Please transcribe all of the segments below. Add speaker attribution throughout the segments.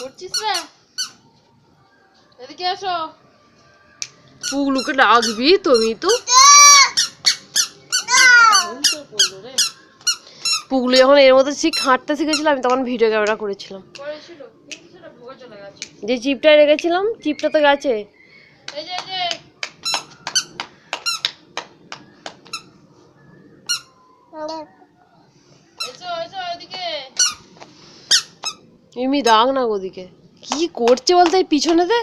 Speaker 1: করছিস রে? এদিকে এসো। পুগলুকে ডাকবি তো মিতু। পুগলু যখন এর মধ্যে হাঁটতে শিখেছিল আমি তখন ভিডিও ক্যামেরা করেছিলাম। যে চিপটা রেখেছিলাম চিপটা তো গেছে। মিমি ডাক না ওদিকে। কি করছে বলতে এই পিছনেতে?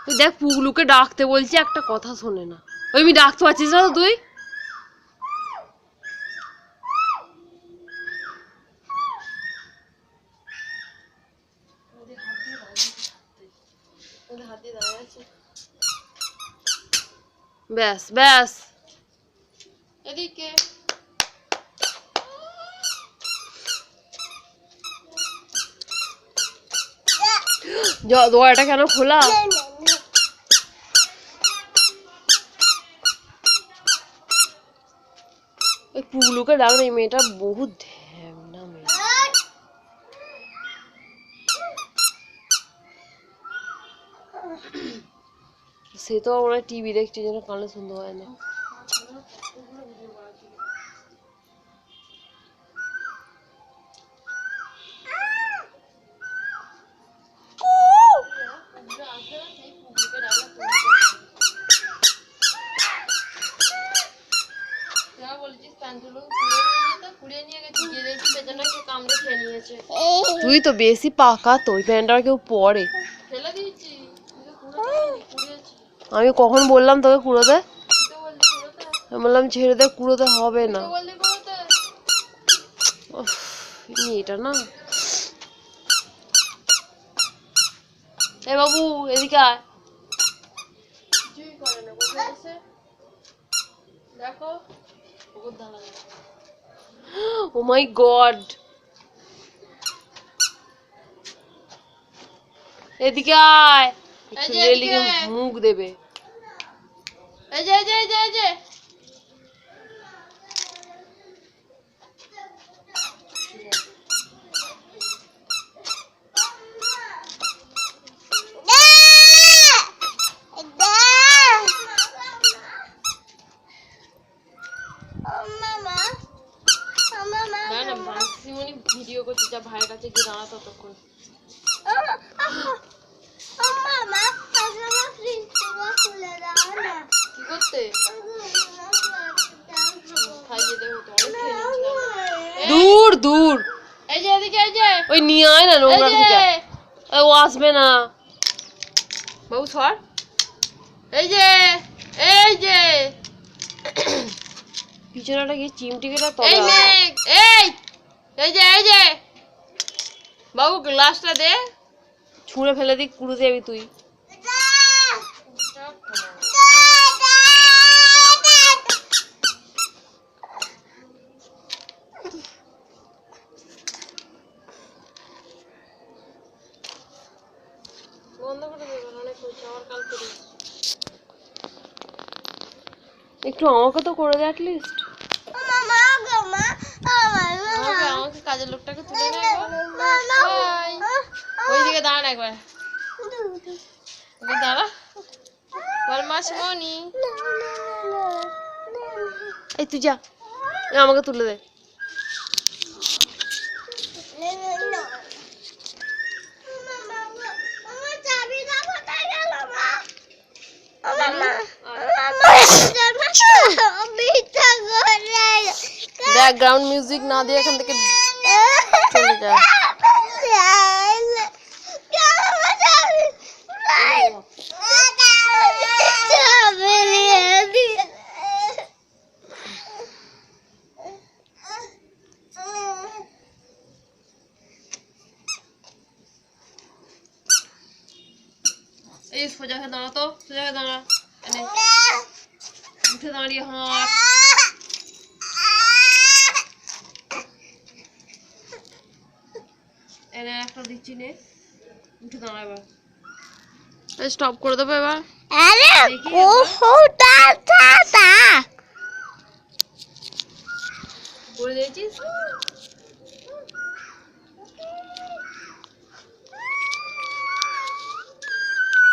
Speaker 1: তুই দেখ পুগলুকে ডাকতে বলছি একটা কথা শোনে না। ওই আমি ডাকতে পারছিস না তো তুই? ব্যাস ব্যাস এদিকে দোয়াটা কেন খোলা? ওই পুগলুকে ডাক না, এই মেয়েটা বহুত ঢ্যামনা মেয়ে। সে তো ওরা টিভি দেখছে যেন কানে শুনতে হয় না। তুই তো বেশি পাকা তো, ওই প্যান্টটা কেউ পরে। আমি কখন বললাম তোকে কুড়োতে? আমি বললাম ছেড়ে দে, কুড়োতে হবে না। এটা না, এ বাবু এদিকে আয়। দেখো ও মাই গড, এদিকে আয়। মুখ দেবে। এই যে এই যে এই যে এই যে ভিডিও করছি, যা ভাইয়ের কাছে গিয়ে দাঁড়া ততক্ষণ। কি করতে? দূর দূর, এই যে এদিকে, এই যে ওই নিয়ে আয় না নোংরা থেকে। ও আসবে না বাবু, সর। এই যে এই যে পিছনেটা গিয়ে চিমটি কেটে তবে এই এই যে এই যে বাবু গ্লাসটা দে, ছুঁড়ে ফেলে দিক, কুড়ে যাবি তুই। একটু আমাকে তো করে দে অ্যাটলিস্ট। আমাকে কাজের লোকটাকে তুলে নে। ওইদিকে দাঁড়া একবার, দাঁড়া। বলমাসমণি, এই তুই যা, আমাকে তুলে দে। ব্যাকগ্রাউন্ড মিউজিক না দিয়ে এখান থেকে চলে যা। এই সোজা হয়ে দাঁড়া তো, সোজা হয়ে দাঁড়া। এনে উঠে দাঁড়িয়ে হাঁট। এনে একটা দিচ্ছি নে, উঠে দাঁড়া এবার। স্টপ করে দেবো এবার।
Speaker 2: আরে
Speaker 1: করে দিয়েছিস।